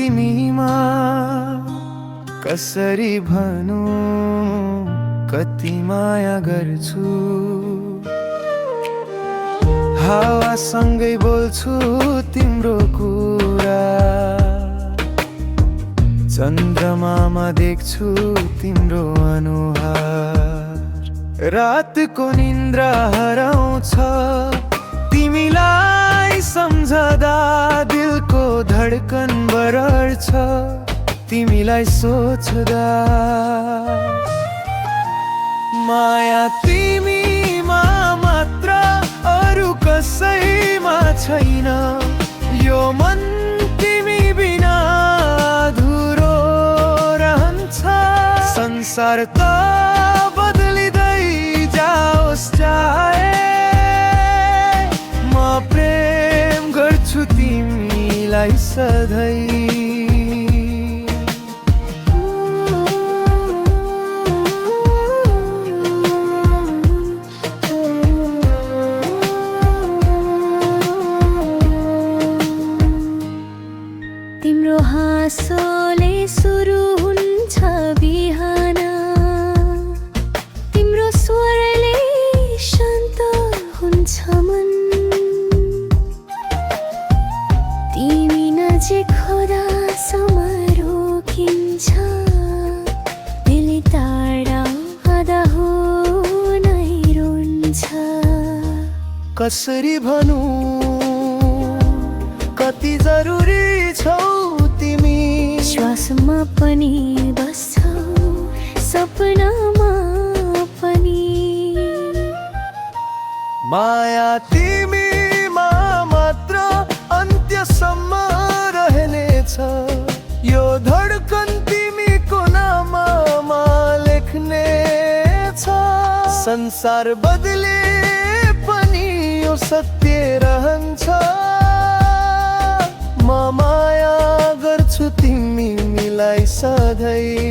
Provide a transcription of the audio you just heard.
तिमीमा कसरी भनौं कति माया गर्छु। हावासँगै बोल्छु तिम्रो कुरा, चन्द्रमामा देख्छु तिम्रो अनुहार। रातको निन्द्रा हराउँछ तिमीलाई सम्झदा, दिलको धड्कन बढ्छ तिमीलाई सोच्दा। माया तिमीमा मात्र अरू कसैमा छैन, यो मन तिमी बिना अधुरो रहन्छ। संसार त बदलिँदै जाओस् चाहे, म प्रेम गर्छु तिमीलाई सधैँ। तिम्रो हाँसोले सुरु हुन्छ बिहान, तिम्रो स्वरले शान्त हुन्छ मन। तिमी नजिक हुँदासम्म रोकिन्छ दिल, टाढा आधा हो नै रुन्छ। कसरी भनौं कति जरुरी छौ तिमी, श्वासमा पनि बस्छौ सपनामा पनि। माया तिमीमा मात्र अन्त्यसम्म रहनेछ, यो धड्कन तिमीको नाममा लेख्नेछ। संसार बदले पनि यो सत्य रहन्छ, म माया गर्छु तिमीलाई सधैँ।